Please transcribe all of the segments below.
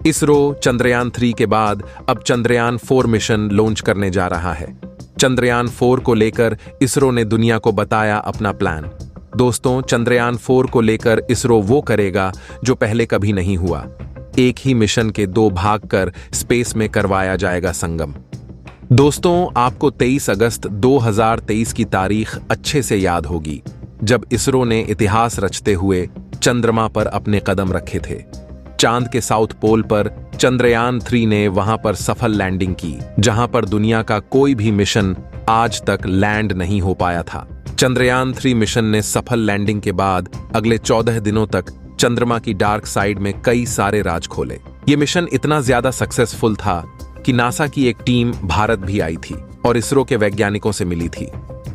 इसरो चंद्रयान 3 के बाद अब चंद्रयान 4 मिशन लॉन्च करने जा रहा है। चंद्रयान 4 को लेकर इसरो ने दुनिया को बताया अपना प्लान। दोस्तों, चंद्रयान 4 को लेकर इसरो वो करेगा जो पहले कभी नहीं हुआ। एक ही मिशन के 2 भाग कर स्पेस में करवाया जाएगा संगम। दोस्तों, आपको 23 अगस्त 2023 की तारीख अच्छे से याद होगी, जब इसरो ने इतिहास रचते हुए चंद्रमा पर अपने कदम रखे थे। चांद के साउथ पोल पर चंद्रयान 3 ने वहां पर सफल लैंडिंग की, जहां पर दुनिया का कोई भी मिशन आज तक लैंड नहीं हो पाया था। चंद्रयान 3 मिशन ने सफल लैंडिंग के बाद अगले 14 दिनों तक चंद्रमा की डार्क साइड में कई सारे राज खोले। ये मिशन इतना ज्यादा सक्सेसफुल था कि नासा की एक टीम भारत भी आई थी और इसरो के वैज्ञानिकों से मिली थी।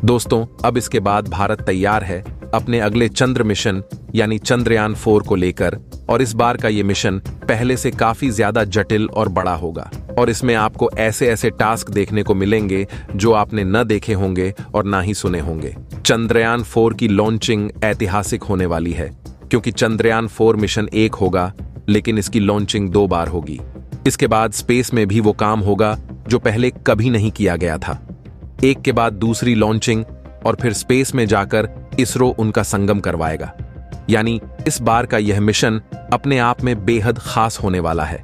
दोस्तों, अब इसके बाद भारत तैयार है अपने अगले चंद्र मिशन यानी चंद्रयान 4 को लेकर, और इस बार का ये मिशन पहले से काफी ज्यादा जटिल और बड़ा होगा और इसमें आपको ऐसे ऐसे टास्क देखने को मिलेंगे जो आपने न देखे होंगे और ना ही सुने होंगे। चंद्रयान 4 की लॉन्चिंग ऐतिहासिक होने वाली है, क्योंकि चंद्रयान 4 मिशन एक होगा लेकिन इसकी लॉन्चिंग 2 बार होगी। इसके बाद स्पेस में भी वो काम होगा जो पहले कभी नहीं किया गया था। एक के बाद दूसरी लॉन्चिंग और फिर स्पेस में जाकर इसरो उनका संगम करवाएगा। यानी इस बार का यह मिशन अपने आप में बेहद खास होने वाला है।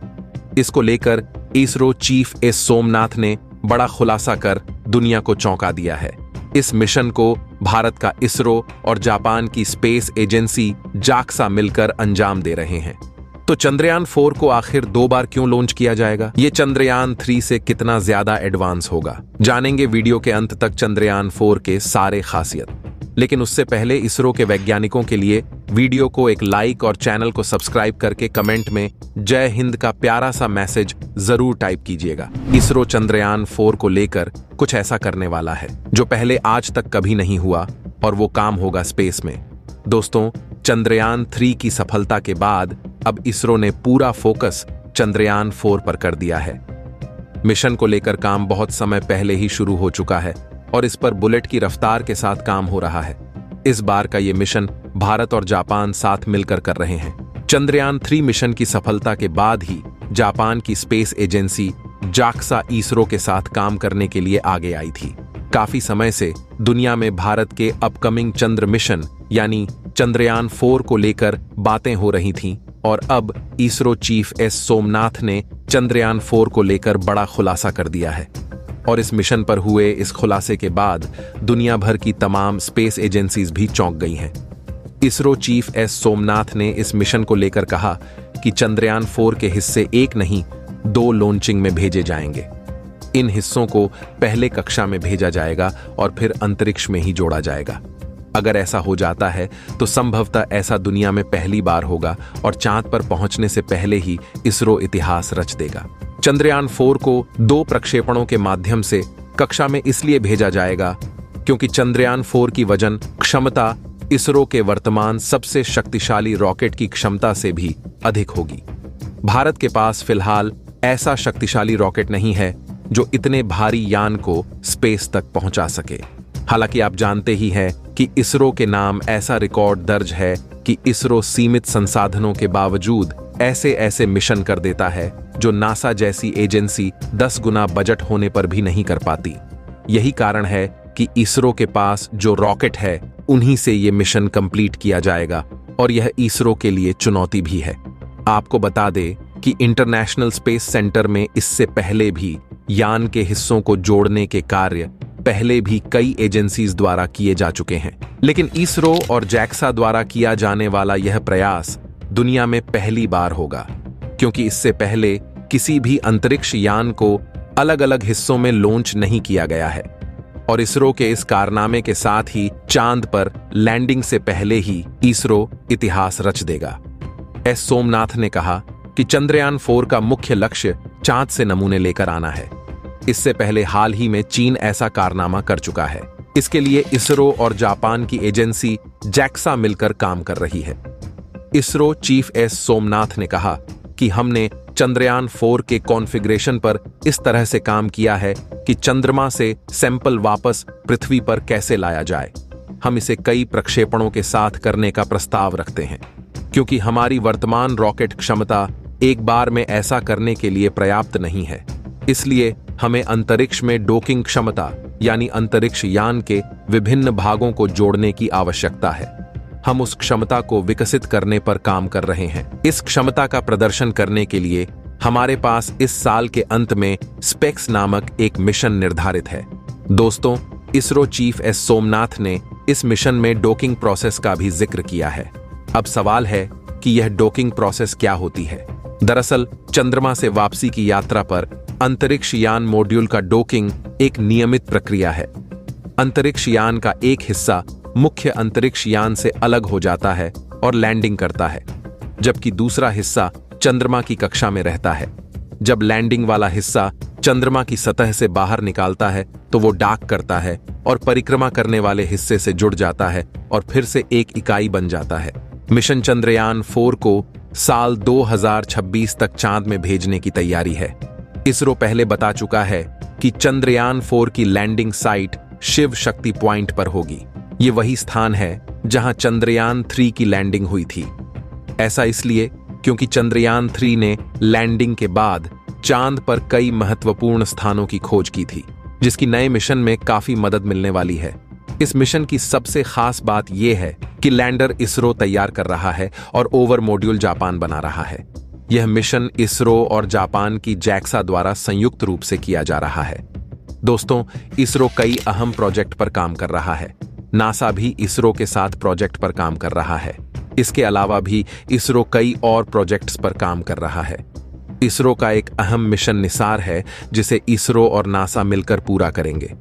इसको लेकर इसरो चीफ एस सोमनाथ ने बड़ा खुलासा कर दुनिया को चौंका दिया है। इस मिशन को भारत का इसरो और जापान की स्पेस एजेंसी जाक्सा मिलकर अंजाम दे रहे हैं। तो चंद्रयान 4 को आखिर 2 बार क्यों लॉन्च किया जाएगा? ये चंद्रयान 3 से कितना ज्यादा एडवांस होगा, जानेंगे वीडियो के अंत तक चंद्रयान 4 के सारे खासियत। लेकिन उससे पहले इसरो के वैज्ञानिकों के लिए वीडियो को एक लाइक और चैनल को सब्सक्राइब करके कमेंट में जय हिंद का प्यारा सा मैसेज जरूर टाइप कीजिएगा। इसरो चंद्रयान 4 को लेकर कुछ ऐसा करने वाला है जो पहले आज तक कभी नहीं हुआ, और वो काम होगा स्पेस में। दोस्तों, चंद्रयान 3 की सफलता के बाद अब इसरो ने पूरा फोकस चंद्रयान 4 पर कर दिया है। मिशन को लेकर काम बहुत समय पहले ही शुरू हो चुका है और इस पर बुलेट की रफ्तार के साथ काम हो रहा है। इस बार का ये मिशन भारत और जापान साथ मिलकर कर रहे हैं। चंद्रयान 3 मिशन की सफलता के बाद ही जापान की स्पेस एजेंसी जाक्सा इसरो के साथ काम करने के लिए आगे आई थी। काफी समय से दुनिया में भारत के अपकमिंग चंद्र मिशन यानी चंद्रयान 4 को लेकर बातें हो रही थीं, और अब इसरो चीफ एस सोमनाथ ने चंद्रयान 4 को लेकर बड़ा खुलासा कर दिया है। और इस मिशन पर हुए इस खुलासे के बाद दुनिया भर की तमाम स्पेस एजेंसीज भी चौंक गई हैं। इसरो चीफ एस सोमनाथ ने इस मिशन को लेकर कहा कि चंद्रयान 4 के हिस्से एक नहीं 2 लॉन्चिंग में भेजे जाएंगे। इन हिस्सों को पहले कक्षा में भेजा जाएगा और फिर अंतरिक्ष में ही जोड़ा जाएगा। अगर ऐसा हो जाता है तो संभवतः ऐसा दुनिया में पहली बार होगा और चांद पर पहुंचने से पहले ही इसरो इतिहास रच देगा। चंद्रयान 4 को 2 प्रक्षेपणों के माध्यम से कक्षा में इसलिए भेजा जाएगा क्योंकि चंद्रयान 4 की वजन क्षमता इसरो के वर्तमान सबसे शक्तिशाली रॉकेट की क्षमता से भी अधिक होगी। भारत के पास फिलहाल ऐसा शक्तिशाली रॉकेट नहीं है जो इतने भारी यान को स्पेस तक पहुंचा सके। हालांकि आप जानते ही हैं कि इसरो के नाम ऐसा रिकॉर्ड दर्ज है कि इसरो सीमित संसाधनों के बावजूद ऐसे ऐसे मिशन कर देता है जो नासा जैसी एजेंसी 10 गुना बजट होने पर भी नहीं कर पाती। यही कारण है कि इसरो के पास जो रॉकेट है उन्हीं से ये मिशन कंप्लीट किया जाएगा, और यह इसरो के लिए चुनौती भी है। आपको बता दें कि इंटरनेशनल स्पेस सेंटर में इससे पहले भी यान के हिस्सों को जोड़ने के कार्य पहले भी कई एजेंसीज द्वारा किए जा चुके हैं, लेकिन इसरो और जैक्सा द्वारा किया जाने वाला यह प्रयास दुनिया में पहली बार होगा, क्योंकि इससे पहले किसी भी अंतरिक्ष यान को अलग अलग हिस्सों में लॉन्च नहीं किया गया है। और इसरो के इस कारनामे के साथ ही चांद पर लैंडिंग से पहले ही इसरो इतिहास रच देगा। एस सोमनाथ ने कहा कि चंद्रयान 4 का मुख्य लक्ष्य चांद से नमूने लेकर आना है। इससे पहले हाल ही में चीन ऐसा कारनामा कर चुका है। इसके लिए इसरो और जापान की एजेंसी जैक्सा मिलकर काम कर रही है। इसरो चीफ एस सोमनाथ ने कहा कि हमने चंद्रयान 4 के कॉन्फ़िगरेशन पर इस तरह से काम किया है कि चंद्रमा से सैंपल वापस पृथ्वी पर कैसे लाया जाए। हम इसे कई प्रक्षेपणों के साथ करने का प्रस्ताव रखते हैं, क्योंकि हमारी वर्तमान रॉकेट क्षमता एक बार में ऐसा करने के लिए पर्याप्त नहीं है। इसलिए हमें अंतरिक्ष में डॉकिंग क्षमता यानी अंतरिक्ष यान के विभिन्न भागों को जोड़ने की आवश्यकता है। हम उस क्षमता को विकसित करने पर काम कर रहे हैं। इस क्षमता का प्रदर्शन करने के लिए हमारे पास इस साल के अंत में स्पेक्स नामक एक मिशन निर्धारित है। दोस्तों, इसरो चीफ एस सोमनाथ ने इस मिशन में डॉकिंग प्रोसेस का भी जिक्र किया है। अब सवाल है कि यह डॉकिंग प्रोसेस क्या होती है। दरअसल चंद्रमा से वापसी की यात्रा पर अंतरिक्ष यान मॉड्यूल का डॉकिंग एक नियमित प्रक्रिया है। अंतरिक्ष यान का एक हिस्सा मुख्य अंतरिक्ष यान से अलग हो जाता है और लैंडिंग करता है, जबकि दूसरा हिस्सा चंद्रमा की कक्षा में रहता है। जब लैंडिंग वाला हिस्सा चंद्रमा की सतह से बाहर निकालता है तो वो डॉक करता है और परिक्रमा करने वाले हिस्से से जुड़ जाता है और फिर से एक इकाई बन जाता है। मिशन चंद्रयान 4 को साल 2026 तक चांद में भेजने की तैयारी है। इसरो पहले बता चुका है कि चंद्रयान 4 की landing site Shiv Shakti point पर होगी। ये वही स्थान है जहां चंद्रयान 3 की लैंडिंग हुई थी। ऐसा इसलिए क्योंकि चंद्रयान 3 ने लैंडिंग के बाद चांद पर कई महत्वपूर्ण स्थानों की खोज की थी, जिसकी नए मिशन में काफी मदद मिलने वाली है। इस मिशन की सबसे खास बात यह है कि लैंडर इसरो तैयार कर रहा है और ओवर मॉड्यूल जापान बना रहा है। यह मिशन इसरो और जापान की जैक्सा द्वारा संयुक्त रूप से किया जा रहा है। दोस्तों, इसरो कई अहम प्रोजेक्ट पर काम कर रहा है। नासा भी इसरो के साथ प्रोजेक्ट पर काम कर रहा है। इसके अलावा भी इसरो कई और प्रोजेक्ट्स पर काम कर रहा है। इसरो का एक अहम मिशन निसार है जिसे इसरो और नासा मिलकर पूरा करेंगे।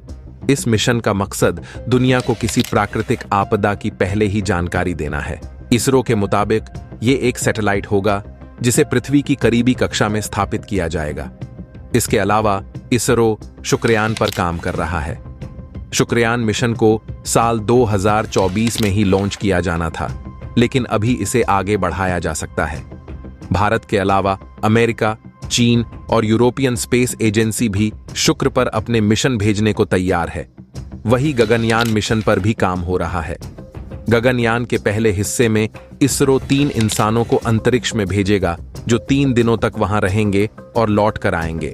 इस मिशन का मकसद दुनिया को किसी प्राकृतिक आपदा की पहले ही जानकारी देना है। इसरो के मुताबिक ये एक सैटेलाइट होगा जिसे पृथ्वी की करीबी कक्षा में स्थापित किया जाएगा। इसके अलावा इसरो शुक्रयान पर काम कर रहा है। शुक्रयान मिशन को साल 2024 में ही लॉन्च किया जाना था, लेकिन अभी इसे आगे बढ़ाया जा सकता है। भारत के अलावा अमेरिका, चीन और यूरोपियन स्पेस एजेंसी भी शुक्र पर अपने मिशन भेजने को तैयार है। वही गगनयान मिशन पर भी काम हो रहा है। गगनयान के पहले हिस्से में इसरो 3 इंसानों को अंतरिक्ष में भेजेगा जो 3 दिनों तक वहां रहेंगे और लौट कर आएंगे।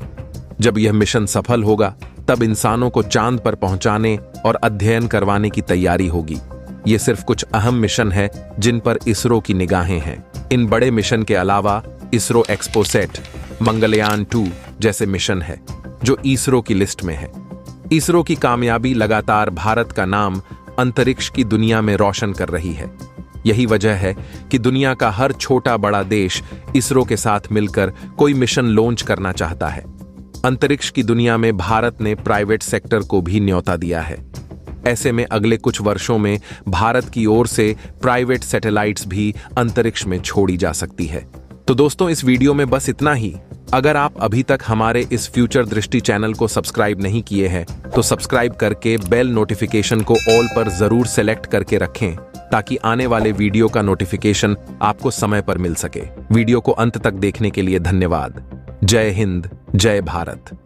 जब यह मिशन सफल होगा तब इंसानों को चांद पर पहुंचाने और अध्ययन करवाने की तैयारी होगी। ये सिर्फ कुछ अहम मिशन है जिन पर इसरो की निगाहें हैं। इन बड़े मिशन के अलावा इसरो एक्सपोसेट, मंगलयान 2 जैसे मिशन है जो इसरो की लिस्ट में है। इसरो की कामयाबी लगातार भारत का नाम अंतरिक्ष की दुनिया में रोशन कर रही है। यही वजह है कि दुनिया का हर छोटा बड़ा देश इसरो के साथ मिलकर कोई मिशन लॉन्च करना चाहता है। अंतरिक्ष की दुनिया में भारत ने प्राइवेट सेक्टर को भी न्योता दिया है। ऐसे में अगले कुछ वर्षों में भारत की ओर से प्राइवेट सैटेलाइट्स भी अंतरिक्ष में छोड़ी जा सकती है। तो दोस्तों, इस वीडियो में बस इतना ही। अगर आप अभी तक हमारे इस फ्यूचर दृष्टि चैनल को सब्सक्राइब नहीं किए हैं तो सब्सक्राइब करके बेल नोटिफिकेशन को ऑल पर जरूर सेलेक्ट करके रखें ताकि आने वाले वीडियो का नोटिफिकेशन आपको समय पर मिल सके। वीडियो को अंत तक देखने के लिए धन्यवाद। जय हिंद, जय भारत।